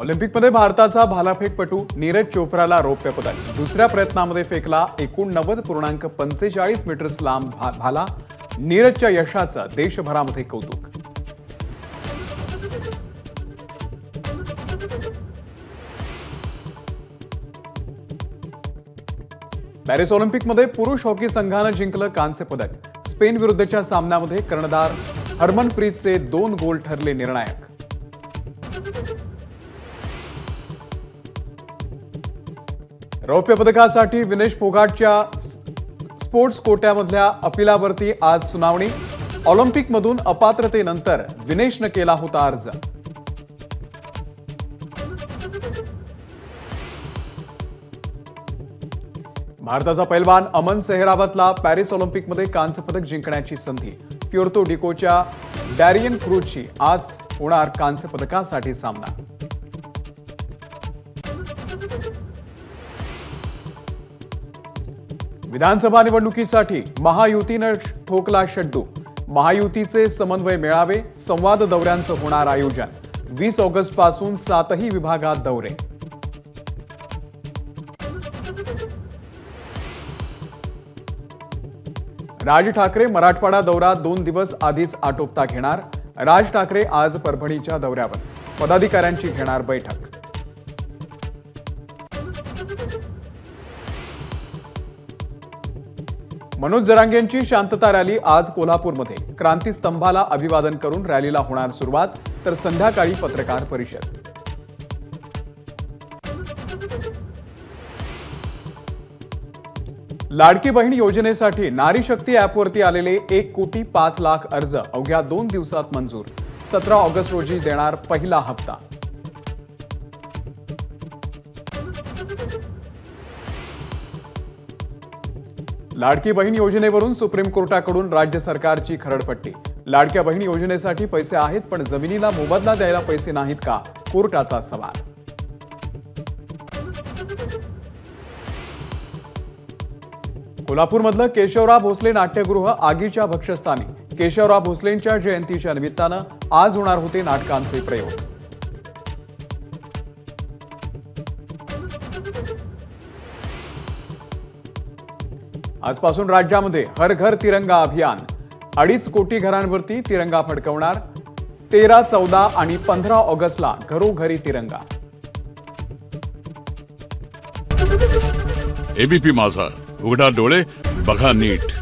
ऑलिम्पिकमध्ये भारताचा भालाफेकपटू नीरज चोप्राला रौप्य पदक। दुसऱ्या प्रयत्नामध्ये फेकला 89.45 मीटर्स लांब भाला। नीरजच्या यशाचं देशभरामध्ये कौतुक। पॅरिस ऑलिम्पिकमध्ये पुरुष हॉकी संघानं जिंकलं कांस्य पदक। स्पेन विरुद्धच्या सामन्यामध्ये कर्णधार हरमनप्रीतचे 2 गोल ठरले निर्णायक। रौप्य पदकासाठी विनेश फोगाटच्या स्पोर्ट्स कोट्यामधल्या अपिलावरती आज सुनावणी। ऑलिम्पिकमधून अपात्रतेनंतर विनेशनं केला होता अर्ज। भारताचा पैलवान अमन सेहरावतला पॅरिस ऑलिम्पिकमध्ये कांस्य पदक जिंकण्याची संधी। प्युर्तो डिकोच्या डॅरियन क्रूजची आज होणार कांस्य पदकासाठी सामना। विधानसभा निवडणुकीसाठी महायुतीनं ठोकला शड्डू। महायुतीचे समन्वय मेळावे संवाद दौऱ्यांचं होणार आयोजन। 20 ऑगस्ट पासून 7ही विभागात दौरे। राज ठाकरे मराठवाडा दौरा 2 दिवस आधीच आटोपता घेणार। राज ठाकरे आज परभणीच्या दौऱ्यावर, पदाधिकाऱ्यांची घेणार बैठक। मनोज जरांगेंची शांतता रॅली आज कोल्हापूरमध्ये। क्रांती स्तंभाला अभिवादन करून रॅलीला होणार सुरुवात, तर संध्याकाळी पत्रकार परिषद। लाडकी बहीण योजनेसाठी नारी शक्ती ॲपवरती आलेले 1,05,00,000 अर्ज अवघ्या 2 दिवसात मंजूर। 17 ऑगस्ट रोजी देणार पहिला हप्ता। लाडकी बहीण योजनेवरून सुप्रीम कोर्टाकडून राज्य सरकारची खरडपट्टी। लाडक्या बहीण योजनेसाठी पैसे आहेत, पण जमिनीला मोबदला द्यायला पैसे नाहीत का, कोर्टाचा सवाल। कोल्हापूरमधलं केशवराव भोसले नाट्यगृह आगीच्या भक्ष्यस्थानी। केशवराव भोसलेंच्या जयंतीच्या निमित्तानं आज होणार होते नाटकांचे प्रयोग। आजपासून राज्यामध्ये हर घर तिरंगा अभियान। 2.5 कोटी घरांवरती तिरंगा फडकवणार। 13, 14 आणि 15 ऑगस्टला घरोघरी तिरंगा। एबीपी माझा, उघडा डोळे बघा नीट।